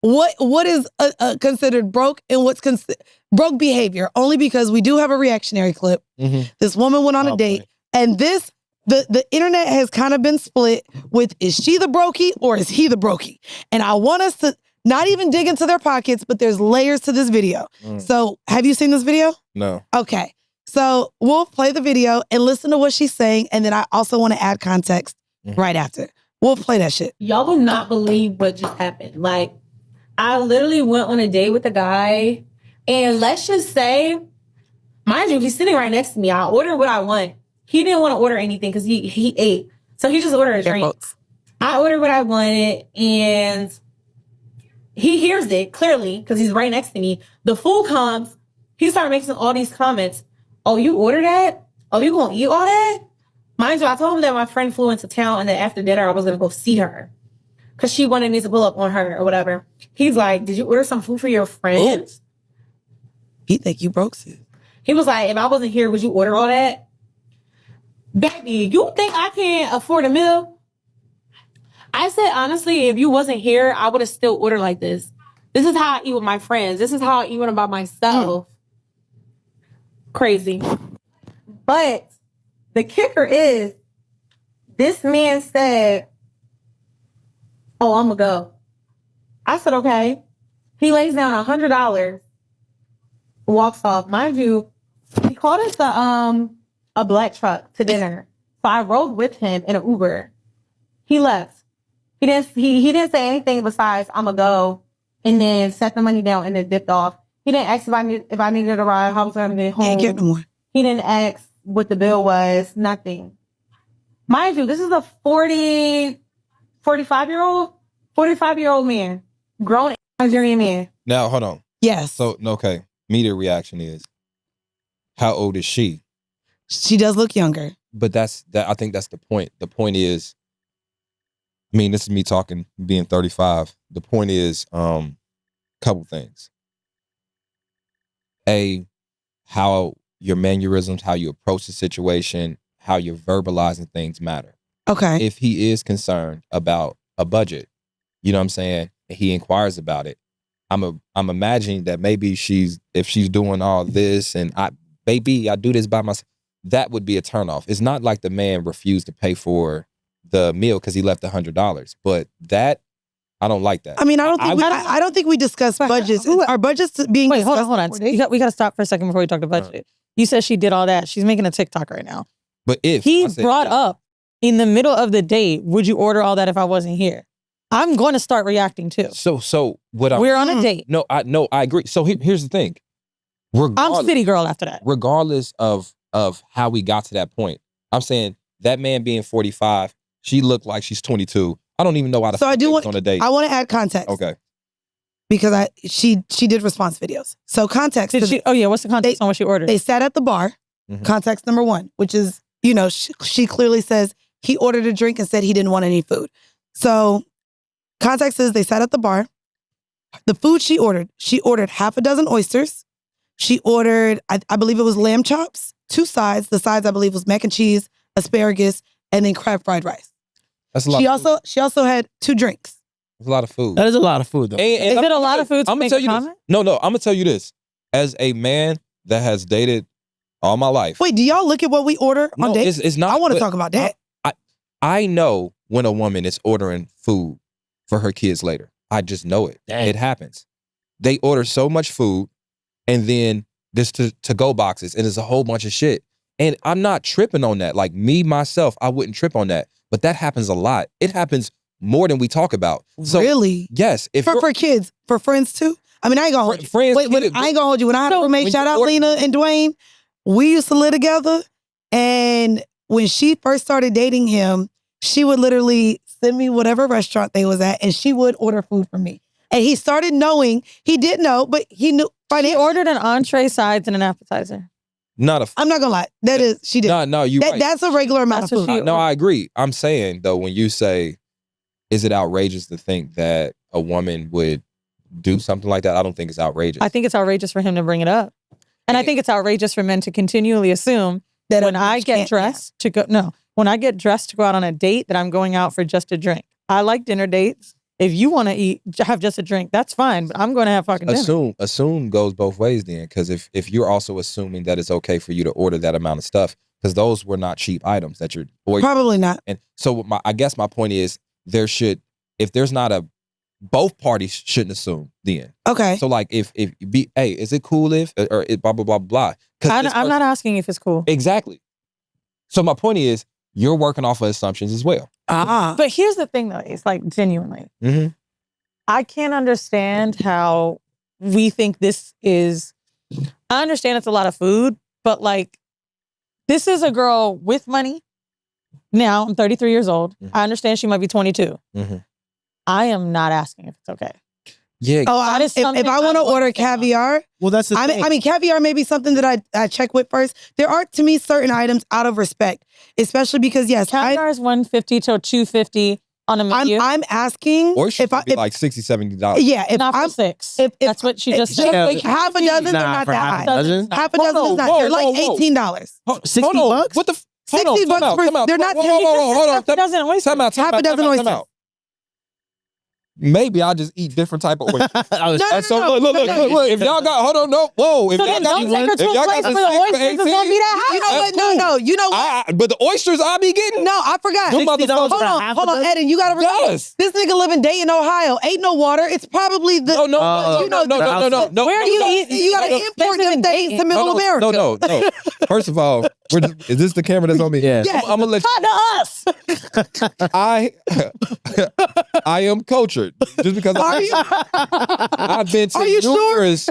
what is considered broke and what's broke behavior? Only because we do have a reactionary clip. This woman went on a date, and the internet has kind of been split with, is she the brokey or is he the brokey? And I want us to not even dig into their pockets, but there's layers to this video. So have you seen this video? No. Okay. So we'll play the video and listen to what she's saying. And then I also want to add context right after. We'll play that shit. Y'all will not believe what just happened. Like, I literally went on a date with a guy, and let's just say, mind you, he's sitting right next to me. I ordered what I want. He didn't want to order anything because he ate. So he just ordered a drink. I ordered what I wanted, and he hears it clearly because he's right next to me. The food comes. He started making all these comments. Oh, you ordered that? Oh, you going to eat all that? Mind you, I told him that my friend flew into town and that after dinner I was going to go see her because she wanted me to pull up on her or whatever. He's like, did you order some food for your friends? He think you broke sis. He was like, if I wasn't here, would you order all that? Baby, you think I can't afford a meal? I said, honestly, if you wasn't here, I would have still ordered like this. This is how I eat with my friends. This is how I eat when I'm by myself. Crazy. But the kicker is, this man said, oh, I'm going to go. I said, okay. He lays down $100, walks off. Mind you, he called us a black truck to dinner. So I rode with him in an Uber. He left. He didn't say anything besides, I'm going to go, and then set the money down and then dipped off. He didn't ask if I needed a ride, how was I going to get home. Can't get no more. He didn't ask what the bill was, nothing. Mind you, this is a 45-year-old man, grown Nigerian man. Now, hold on. Yes. So, okay. Media reaction is, how old is she? She does look younger. But I think that's the point. The point is, I mean, this is me talking, being 35. The point is, couple things. How your mannerisms, how you approach the situation, how you're verbalizing things matter. Okay. If he is concerned about a budget, you know what I'm saying, and he inquires about it, I'm imagining that maybe if she's doing all this and I do this by myself, that would be a turnoff. It's not like the man refused to pay for the meal because he left $100, but that, I don't like that. I mean, I don't think we discussed budgets. Are budgets being Wait, discussed? hold on. We got to stop for a second before we talk to budget. You said she did all that. She's making a TikTok right now. But if he brought up in the middle of the date, would you order all that if I wasn't here? I'm going to start reacting too. So what? We're on a date. No, I agree. So here's the thing. I'm city girl after that. Regardless of how we got to that point, I'm saying that man being 45, she looked like she's 22. I don't even know how to. So I do want on a date. I want to add context. Okay. Because she did response videos. So context. What's the context on what she ordered? They sat at the bar. Context number one, which is, she clearly says he ordered a drink and said he didn't want any food. So context is they sat at the bar. The food she ordered half a dozen oysters. She ordered, I believe it was lamb chops, 2 sides. The sides, I believe, was mac and cheese, asparagus, and then crab fried rice. That's a lot. She also had 2 drinks. That's a lot of food. That is a lot of food, though. Is it a lot of food to make a comment? No, I'm going to tell you this. As a man that has dated all my life. Wait, do y'all look at what we order on dates? It's not. I want to talk about that. I know when a woman is ordering food for her kids later. I just know it. Dang. It happens. They order so much food, and then there's to-go boxes, and there's a whole bunch of shit. And I'm not tripping on that. Like me, myself, I wouldn't trip on that. But that happens a lot. It happens more than we talk about. So, really? Yes. For kids, for friends too? I mean, I ain't gonna hold you. Friends, I ain't gonna hold you. When I had a roommate, shout out Lena and Dwayne, we used to live together. And when she first started dating him, she would literally send me whatever restaurant they was at, and she would order food for me. And he started knowing, he did know, but he knew. He ordered an entree, sides, and an appetizer. I'm not gonna lie. She did. No, you right. That's a regular amount of food. No, I agree. I'm saying though, when you say, is it outrageous to think that a woman would do something like that? I don't think it's outrageous. I think it's outrageous for him to bring it up. And I think it's outrageous for men to continually assume that when I get dressed to go out on a date, that I'm going out for just a drink. I like dinner dates. If you want to eat, have just a drink, that's fine. But I'm going to have fucking dinner. Assume goes both ways then, because if you're also assuming that it's okay for you to order that amount of stuff, because those were not cheap items that you're Probably not. And so I guess my point is if there's not both parties shouldn't assume then. Okay. So like if hey, is it cool if or blah blah blah blah? I'm not asking if it's cool. Exactly. So my point is you're working off of assumptions as well. But here's the thing though, it's like genuinely. Mm-hmm. I can't understand how we think this is. I understand it's a lot of food, but like this is a girl with money. Now I'm 33 years old. Mm-hmm. I understand she might be 22. Mm-hmm. I am not asking if it's okay. Yeah. Oh, if I want to order caviar, well, that's the thing. I mean, caviar may be something that I check with first. There are, to me, certain items out of respect, especially because, yes, caviar is $150 to $250 on a menu. I'm asking if like $60, $70. Yeah, if not I'm for $6. If That's what she just said. like half a dozen, they're not that high. Half a dozen is not. They're like $18. $60? What the? $60 they're not. Hold on. Half a dozen oysters. Half a dozen oysters. Maybe I'll just eat different type of oysters. No. Look. If y'all got, hold on, no, whoa. If So y'all then got, don't take her to if a y'all place got where the oysters is gonna be that high. You know what? No. You know what? But the oysters I be getting. No, I forgot. Them motherfuckers. Hold on, Eden. You gotta remember. Yes. This nigga live in Dayton, Ohio. Ain't no water. It's probably the. No. Where do you eat? You gotta import them things to Middle America. No. First of all, is this the camera that's on me? Yeah. Yes. I'm gonna let you. Not to us. I am cultured. Just because Are you? I've been Are to you sure? numerous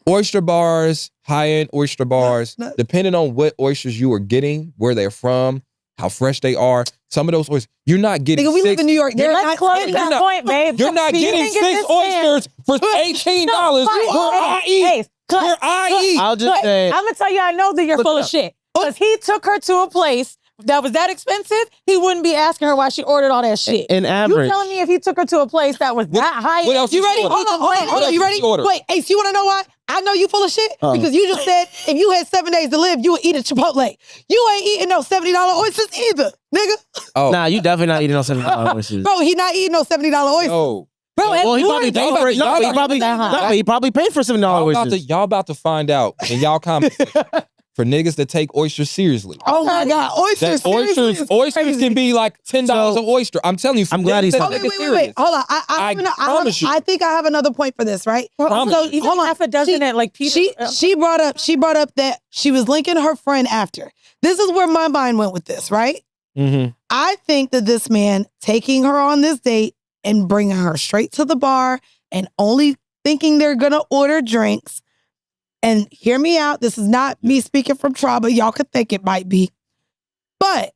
oyster bars, high-end oyster bars, depending on what oysters you are getting, where they're from, how fresh they are. Some of those oysters, you're not getting Nigga, we live in New York. They're Let's not close that point, babe. You're not Do you getting think if 6 this man- oysters for $18 No, fine. where I eat. Hey, Where I eat. I'll just say, I'm gonna tell you, I know that you're full of shit. Because he took her to a place that was that expensive, he wouldn't be asking her why she ordered all that shit. in You average, telling me if he took her to a place that was that high? What else You did ready? order? Hold on. You ready? Order. Wait, Ace, you want to know why? I know you full of shit because you just said if you had 7 days to live, you would eat at Chipotle. You ain't eating no $70 oysters either, nigga. Oh, nah, you definitely not eating no $70 oysters. Bro, he not eating no $70 oysters. no. Bro, Well, he probably paid for it. No, he probably paid for $70 oysters. Y'all about to find out in y'all comments for niggas that take oysters seriously. Oh my God, oysters. That oysters can be like $10 an oyster. I'm telling you. I'm glad he said Okay, wait. Hold on. I promise you. I think I have another point for this, right? Promise So you. Even hold on. half a dozen at like Peter. She brought up that she was linking her friend after. This is where my mind went with this, right? Mm-hmm. I think that this man taking her on this date and bringing her straight to the bar and only thinking they're gonna order drinks. And hear me out. This is not me speaking from trauma. Y'all could think it might be. But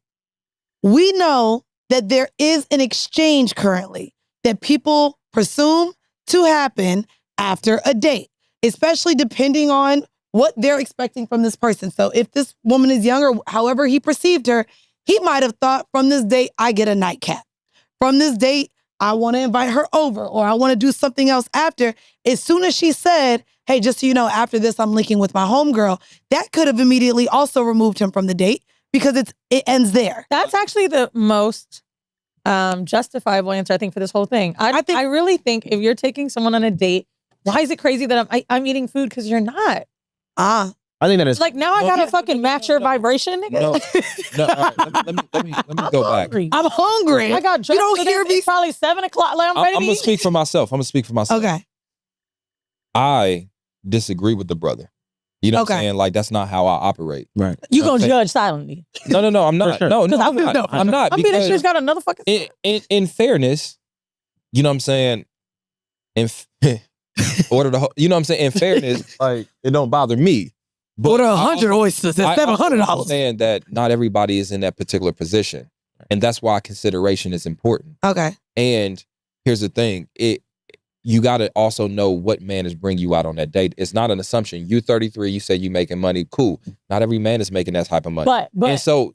we know that there is an exchange currently that people presume to happen after a date, especially depending on what they're expecting from this person. So if this woman is young or however he perceived her, he might have thought from this date, I get a nightcap. From this date, I want to invite her over or I want to do something else after. As soon as she said, hey, just so you know, after this, I'm linking with my homegirl, that could have immediately also removed him from the date because it ends there. That's actually the most justifiable answer, I think, for this whole thing. I really think if you're taking someone on a date, why is it crazy that I'm eating food? Because you're not. I think that is Like now I gotta fucking match your vibration, nigga. No. All right, let me go back. I'm hungry. I got dressed. You don't hear me? It's probably 7 o'clock. Like, I'm ready I'm to gonna eat. speak for myself. Okay. I disagree with the brother. You know what I'm Okay. saying? Like that's not how I operate. right. You gonna Okay. judge silently. No, I'm not. sure. No, 'Cause I'm not. no. I'm not. I mean, that because shit's got another fucking. in fairness, you know what I'm saying? Order the whole, you know what I'm saying? In fairness, like it don't bother me. But Order I 100 also- oysters I at also $700. understand that not everybody is in that particular position. And that's why consideration is important. Okay. And here's the thing. You got to also know what man is bringing you out on that date. It's not an assumption. You 33, you say you making money. Cool. Not every man is making that type of money. But and so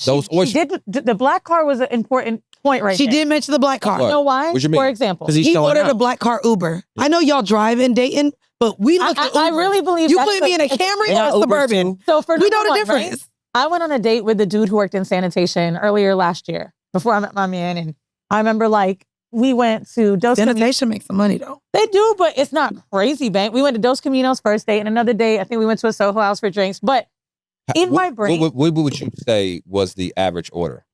those she oysters. did the black card was an important point right She there. did mention the black car. What? You know why? What you mean? For example, 'Cause he's He showing ordered out. a black car Uber. I know y'all drive in Dayton, but we look at Uber. I really believe You that's put me in a Camry Yeah, or a Uber Suburban. too. So for We know number the one, right? difference. I went on a date with the dude who worked in sanitation earlier last year before I met my man, and I remember like we went to Dos Then Caminos. they should make some money though. They do, but it's not crazy, bank. We went to Dos Caminos first date, and another day, I think we went to a Soho House for drinks. But in my brain, what would you say was the average order?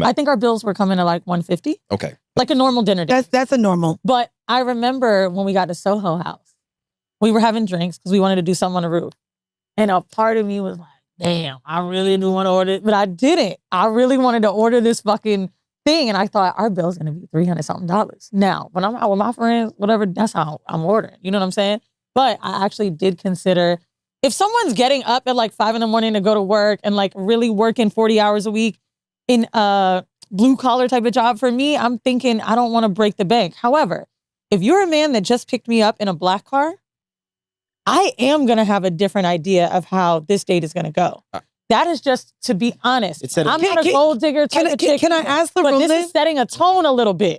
I think our bills were coming to like $150. Okay. Like a normal dinner day. That's a normal. But I remember when we got to Soho House, we were having drinks because we wanted to do something on the roof. And a part of me was like, damn, I really do want to order it. But I didn't. I really wanted to order this fucking thing. And I thought our bill's going to be $300-something. Now, when I'm out with my friends, whatever, that's how I'm ordering. You know what I'm saying? But I actually did consider, if someone's getting up at like 5 a.m. to go to work and like really working 40 hours a week in a blue collar type of job, for me, I'm thinking I don't want to break the bank. However, if you're a man that just picked me up in a black car, I am going to have a different idea of how this date is going to go. That is just, to be honest, I'm not a gold digger type of chick. Can I ask the but room this is setting a tone a little bit.